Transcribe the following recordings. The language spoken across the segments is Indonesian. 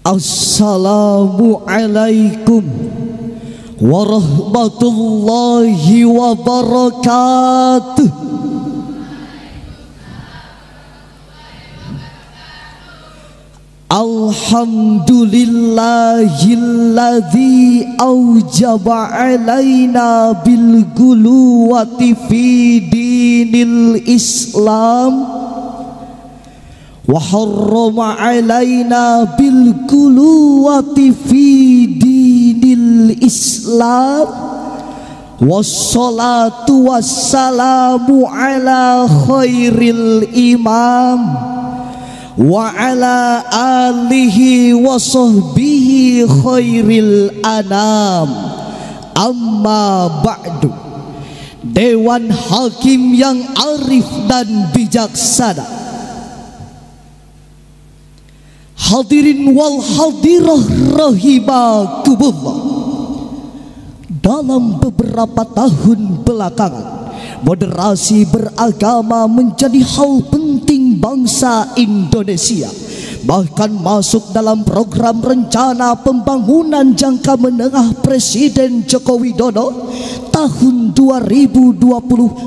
Assalamualaikum warahmatullahi wabarakatuh. Alhamdulillahilladzi aujaba alaina bil guluwati fi dinil Islam wa harrama alaina bil guluwati fi dinil Islam. Wassalatu wassalamu ala khairil imam wa ala alihi wa sahbihi khairil anam. Amma ba'du. Dewan Hakim yang arif dan bijaksana, hadirin wal hadirah rahimakumullah. Dalam beberapa tahun belakangan, moderasi beragama menjadi hal penting bangsa Indonesia, bahkan masuk dalam program rencana pembangunan jangka menengah Presiden Joko Widodo tahun 2020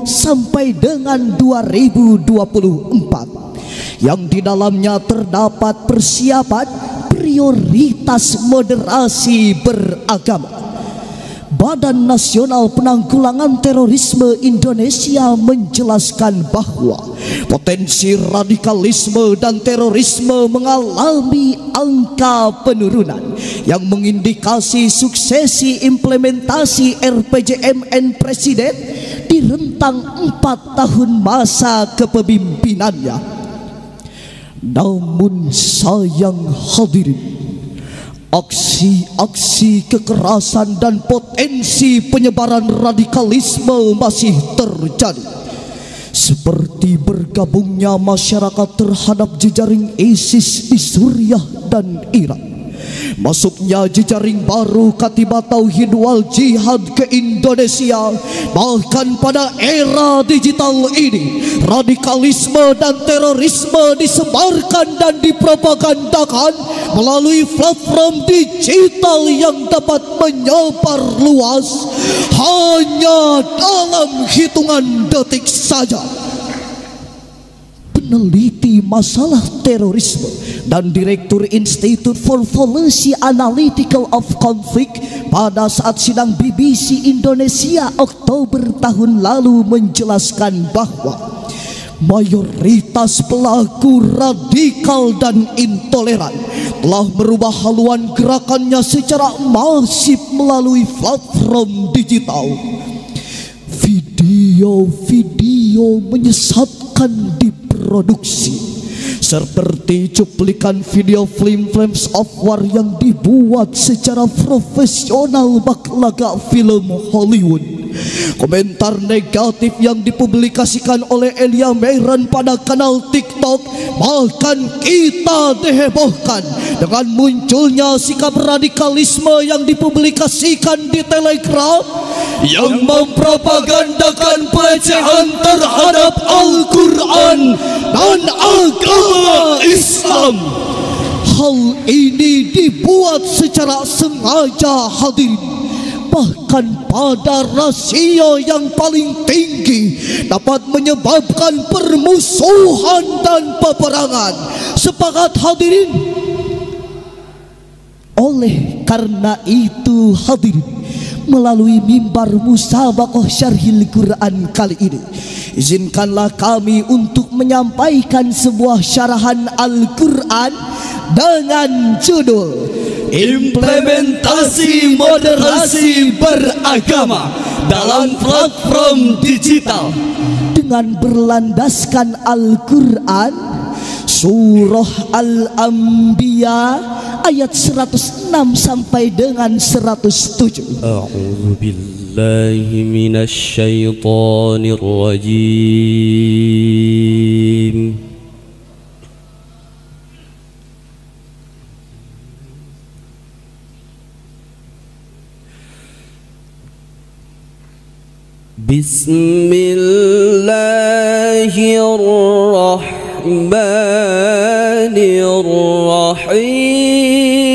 sampai dengan 2024, yang di dalamnya terdapat persiapan prioritas moderasi beragama. Badan Nasional Penanggulangan Terorisme Indonesia menjelaskan bahwa potensi radikalisme dan terorisme mengalami angka penurunan yang mengindikasi suksesi implementasi RPJMN Presiden di rentang 4 tahun masa kepemimpinannya. Namun sayang hadirin, aksi-aksi kekerasan dan potensi penyebaran radikalisme masih terjadi, seperti bergabungnya masyarakat terhadap jejaring ISIS di Suriah dan Irak, masuknya jejaring baru Katibat Tauhid wal Jihad ke Indonesia. Bahkan pada era digital ini, radikalisme dan terorisme disebarkan dan dipropagandakan melalui platform digital yang dapat menyebar luas hanya dalam hitungan detik saja. Peneliti masalah terorisme dan Direktur Institute for Policy Analytical of Conflict pada saat sidang BBC Indonesia Oktober tahun lalu menjelaskan bahwa mayoritas pelaku radikal dan intoleran telah merubah haluan gerakannya secara masif melalui platform digital. Video-video menyesatkan diproduksi, seperti cuplikan video Flames of War yang dibuat secara profesional bak laga film Hollywood. Komentar negatif yang dipublikasikan oleh Elia Mehran pada kanal TikTok bahkan kita dihebohkan dengan munculnya sikap radikalisme yang dipublikasikan di Telegram yang mempropagandakan pelecehan terhadap Al-Quran dan agama Islam. Hal ini dibuat secara sengaja hadirin, bahkan pada rasio yang paling tinggi dapat menyebabkan permusuhan dan peperangan. Sepakat hadirin? Oleh karena itu hadirin, melalui mimbar Musabaqah Syarhil Quran kali ini, izinkanlah kami untuk menyampaikan sebuah syarahan Al-Quran dengan judul Implementasi Moderasi Beragama dalam Platform Digital, dengan berlandaskan Al-Quran Surah Al-Anbiya ayat 106 sampai dengan 107. A'udzu billahi minasy syaithanir rajim. Bismillahirrahmanirrahim.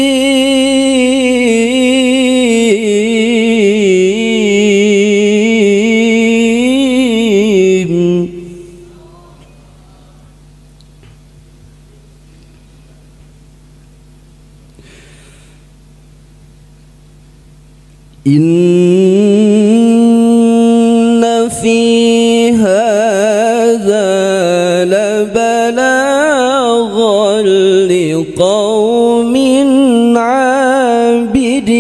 Inna fi hadza labalaghan liqaumin 'abidin.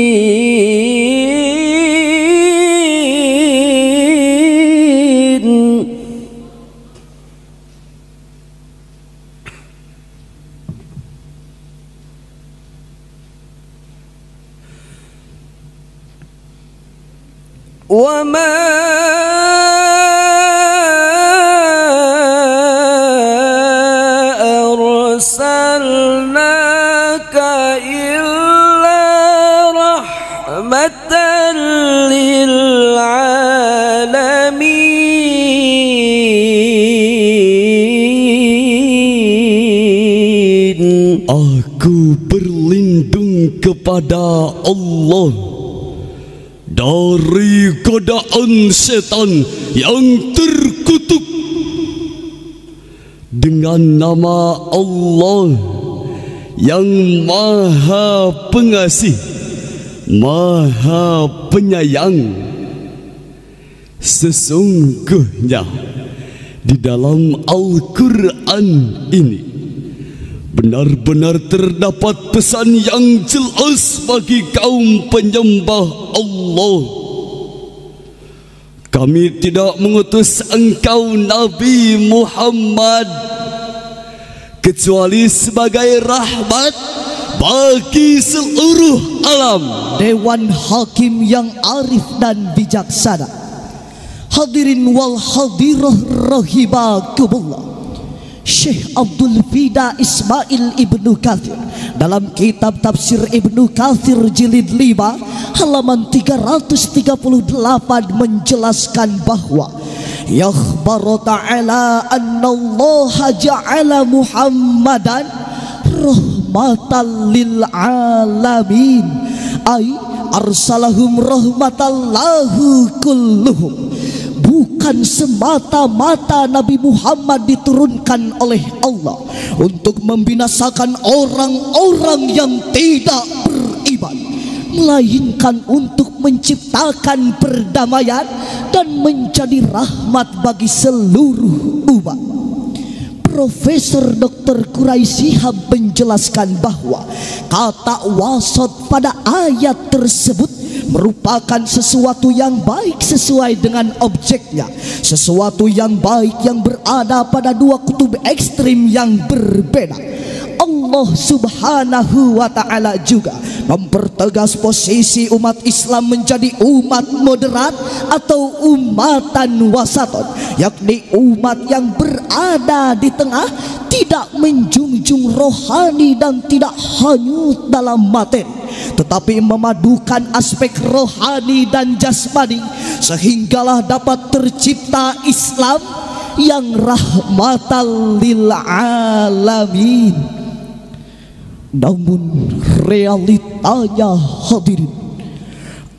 Wa ma arsalnaka illa rahmatan lil alamin. Aku berlindung kepada Allah dari godaan setan yang terkutuk. Dengan nama Allah yang Maha Pengasih, Maha Penyayang. Sesungguhnya di dalam Al-Quran ini benar-benar terdapat pesan yang jelas bagi kaum penyembah Allah. Kami tidak mengutus engkau Nabi Muhammad kecuali sebagai rahmat bagi seluruh alam. Dewan Hakim yang arif dan bijaksana, hadirin wal hadirah rahimakumullah. Syekh Abdul Fida Ismail Ibnu Katsir dalam kitab tafsir Ibnu Katsir jilid 5 halaman 338 menjelaskan bahwa yakhbaru ta'ala annallaha ja'ala Muhammadan rahmatan lil alamin, ay arsalahum rahmatallahu kulluhum. Bukan semata-mata Nabi Muhammad diturunkan oleh Allah untuk membinasakan orang-orang yang tidak beriman, melainkan untuk menciptakan perdamaian dan menjadi rahmat bagi seluruh umat. Profesor Dr. Quraisy Shihab menjelaskan bahwa kata wasat pada ayat tersebut merupakan sesuatu yang baik sesuai dengan objeknya, sesuatu yang baik yang berada pada dua kutub ekstrim yang berbeda. Allah Subhanahu wa ta'ala juga mempertegas posisi umat Islam menjadi umat moderat atau umatan wasaton, yakni umat yang berada di tengah, tidak menjunjung rohani dan tidak hanyut dalam materi, tetapi memadukan aspek rohani dan jasmani, sehinggalah dapat tercipta Islam yang rahmatan lil alamin. Namun realitanya hadirin,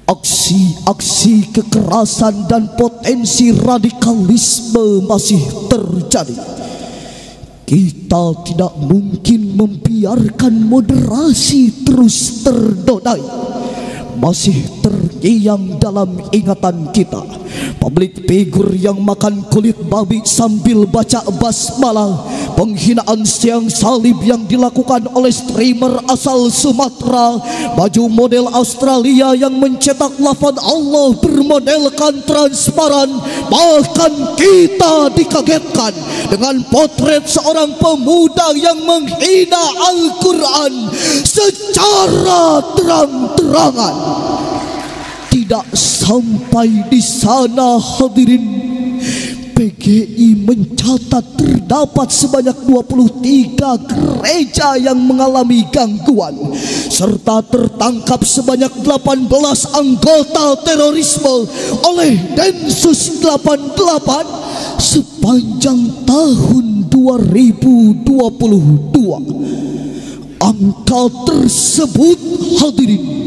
aksi-aksi kekerasan dan potensi radikalisme masih terjadi. Kita tidak mungkin membiarkan moderasi terus ternodai. Masih terngiang dalam ingatan kita publik figur yang makan kulit babi sambil baca basmalah, penghinaan siang salib yang dilakukan oleh streamer asal Sumatera, baju model Australia yang mencetak lafaz Allah bermodelkan transparan. Bahkan kita dikagetkan dengan potret seorang pemuda yang menghina Al-Quran secara terang-terangan. Tidak sampai di sana hadirin, PGI mencatat terdapat sebanyak 23 gereja yang mengalami gangguan, serta tertangkap sebanyak 18 anggota terorisme oleh Densus 88 sepanjang tahun 2022. Angka tersebut hadirin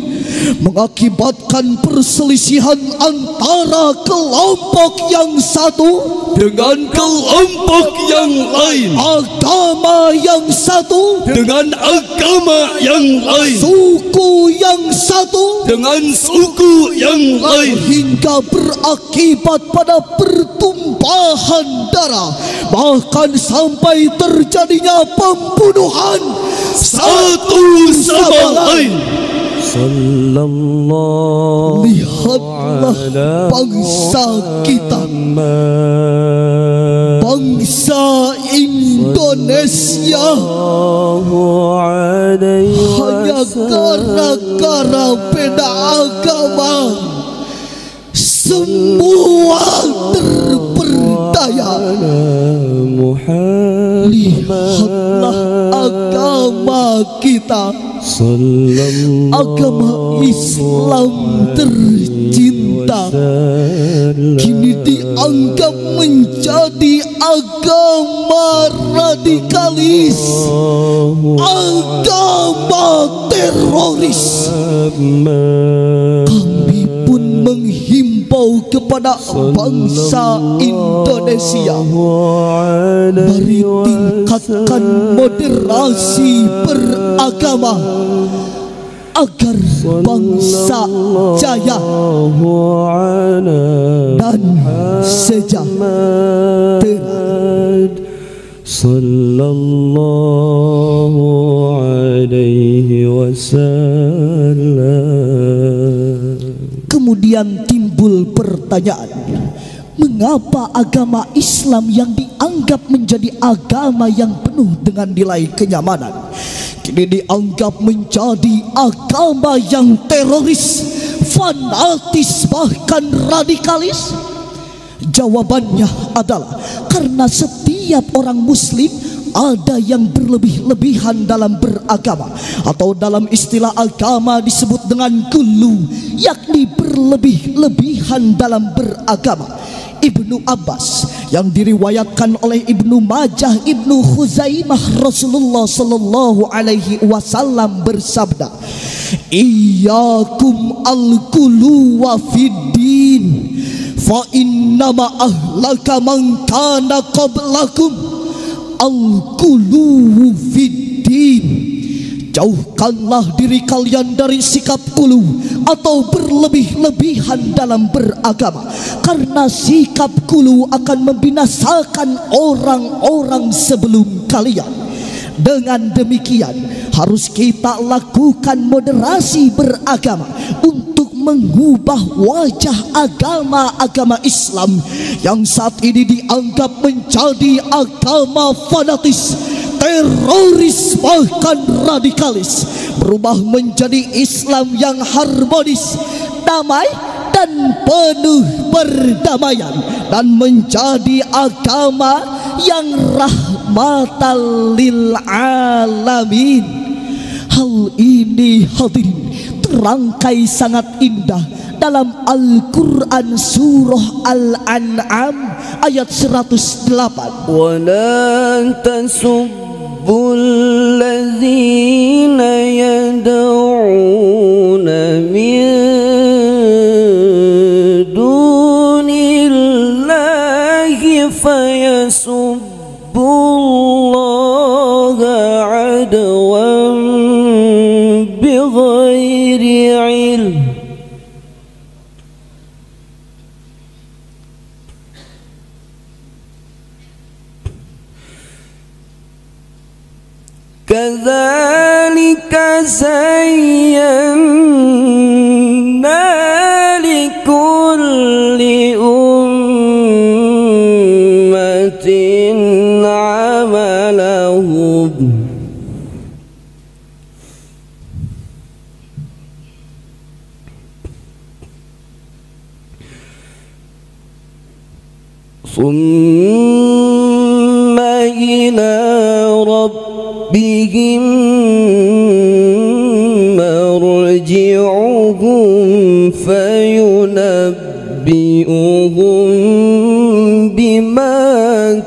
mengakibatkan perselisihan antara kelompok yang satu dengan kelompok yang lain, agama yang satu dengan agama yang lain, suku yang satu dengan suku yang lain, hingga berakibat pada pertumpahan darah, bahkan sampai terjadinya pembunuhan satu sama lain. Sallallahu Lihatlah bangsa kita, bangsa Indonesia, hanya gara-gara beda agama semua terperdaya. Lihatlah agama kita, agama Islam tercinta, kini dianggap menjadi agama radikalis, agama teroris. Kami pun menghimbau kepada bangsa Indonesia, mari tingkatkan moderasi beragama agar bangsa jaya dan sejahtera. Sallallahu alaihi wasallam. Kemudian timbul pertanyaan, mengapa agama Islam yang dianggap menjadi agama yang penuh dengan nilai kenyamanan kini dianggap menjadi agama yang teroris, fanatis, bahkan radikalis? Jawabannya adalah karena setiap orang Muslim ada yang berlebih-lebihan dalam beragama, atau dalam istilah agama disebut dengan gulu, yakni berlebih-lebihan dalam beragama. Ibnu Abbas yang diriwayatkan oleh Ibnu Majah, Ibnu Khuzaimah, Rasulullah sallallahu alaihi wasallam bersabda, "Iyyakum al-qulu wa fiddin, fa innama ahlaka man kana qablakum al-qulu fiddin." Jauhkanlah diri kalian dari sikap qulu atau berlebih-lebihan dalam beragama, karena sikap qulu akan membinasakan orang-orang sebelum kalian. Dengan demikian harus kita lakukan moderasi beragama untuk mengubah wajah agama-agama Islam yang saat ini dianggap menjadi agama fanatis, teroris, bahkan radikalis, berubah menjadi Islam yang harmonis, damai, dan penuh perdamaian, dan menjadi agama yang rahmatan lil alamin. Hal ini hadirin terangkai sangat indah dalam Al-Quran surah Al-An'am ayat 108. ولا تسبوا الذين يدعون من دون الله فيسبوا الله عدوا بغير علم كذلك زينا لكل أمة عملهم ثم إلى ربهم مرجعهم فينبئهم بما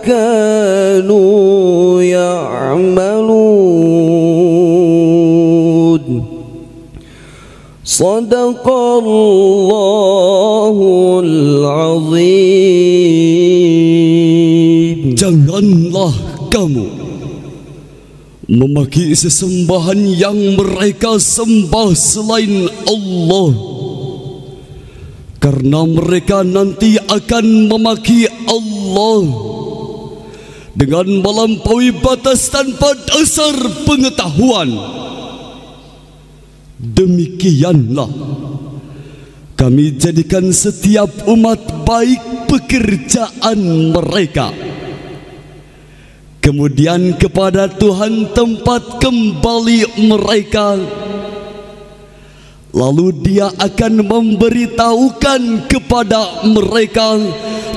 كانوا يعملون Sadaqallahul azim. Janganlah kamu memaki sesembahan yang mereka sembah selain Allah, karena mereka nanti akan memaki Allah dengan melampaui batas tanpa dasar pengetahuan. Demikianlah kami jadikan setiap umat baik pekerjaan mereka. Kemudian kepada Tuhan tempat kembali mereka. Lalu Dia akan memberitahukan kepada mereka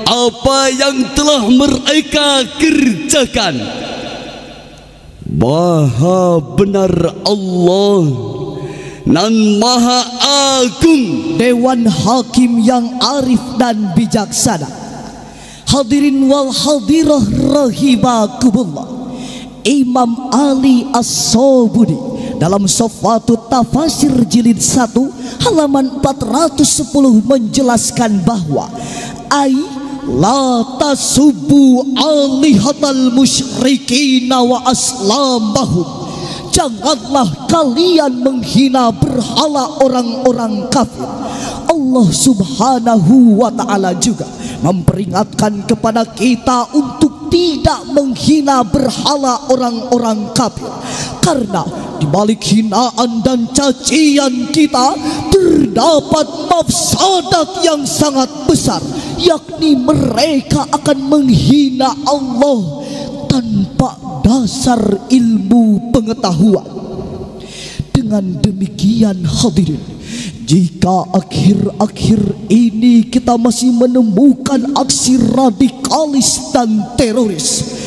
apa yang telah mereka kerjakan. Maha benar Allah nan Maha Agung, Dewan Hakim yang arif dan bijaksana. Hadirin wal hadirah rahimakumullah. Imam Ali As-Sobuni dalam Sofwatu Tafasir Jilid 1 halaman 410 menjelaskan bahwa la tasubbu alihatal musyrikina wa aslamahum. Janganlah kalian menghina berhala orang-orang kafir. Allah Subhanahu wa ta'ala juga memperingatkan kepada kita untuk tidak menghina berhala orang-orang kafir, karena di balik hinaan dan cacian kita terdapat mafsadat yang sangat besar, yakni mereka akan menghina Allah tanpa dasar ilmu pengetahuan. Dengan demikian hadirin, jika akhir-akhir ini kita masih menemukan aksi radikalis dan teroris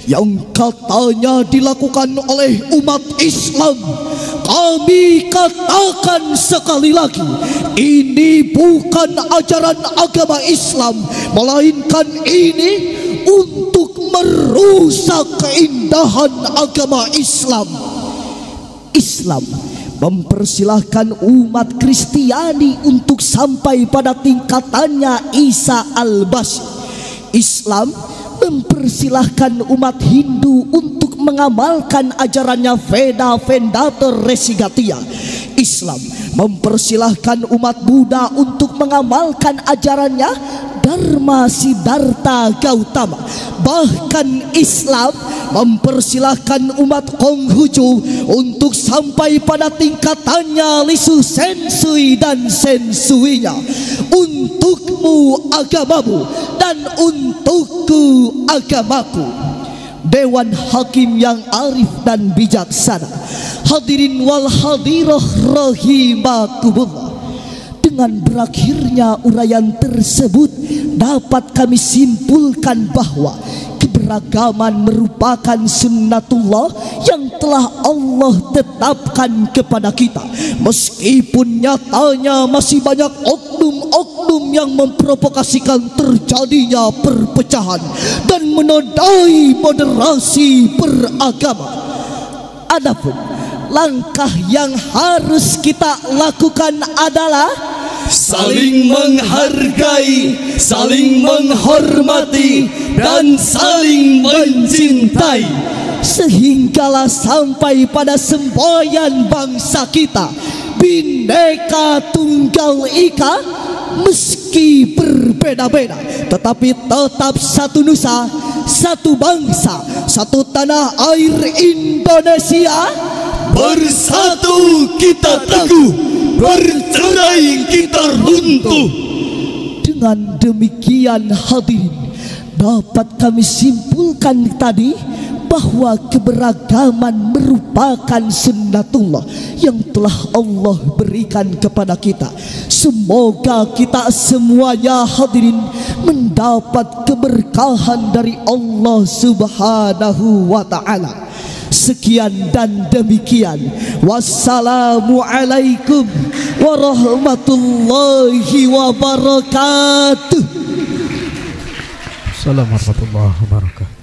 yang katanya dilakukan oleh umat Islam, kami katakan sekali lagi, ini bukan ajaran agama Islam, melainkan ini untuk merusak keindahan agama Islam. Islam mempersilahkan umat Kristiani untuk sampai pada tingkatannya Isa Al-Bashir. Islam mempersilahkan umat Hindu untuk mengamalkan ajarannya Veda Vendator Resigatia. Islam mempersilahkan umat Buddha untuk mengamalkan ajarannya Dharma Siddhartha Gautama. Bahkan Islam mempersilahkan umat Konghucu untuk sampai pada tingkatannya Lisu Sensui dan sensuinya. Untukmu agamamu dan untukku agamaku. Dewan Hakim yang arif dan bijaksana. Hadirin wal hadirah rahimakumullah. Dengan berakhirnya uraian tersebut dapat kami simpulkan bahwa keberagaman merupakan sunnatullah yang telah Allah tetapkan kepada kita. Meskipun nyatanya masih banyak oknum-oknum yang memprovokasikan terjadinya perpecahan dan menodai moderasi beragama. Adapun langkah yang harus kita lakukan adalah saling menghargai, saling menghormati, dan saling mencintai, sehinggalah sampai pada semboyan bangsa kita, Bhinneka Tunggal Ika. Meski berbeda-beda, tetapi tetap satu nusa, satu bangsa, satu tanah air Indonesia. Bersatu kita teguh, bercerai kita runtuh. Dengan demikian hadirin, dapat kami simpulkan tadi bahwa keberagaman merupakan sunnatullah yang telah Allah berikan kepada kita. Semoga kita semuanya hadirin mendapat keberkahan dari Allah Subhanahu wa ta'ala. Sekian dan demikian. Wassalamualaikum warahmatullahi wabarakatuh. Assalamualaikum warahmatullahi wabarakatuh.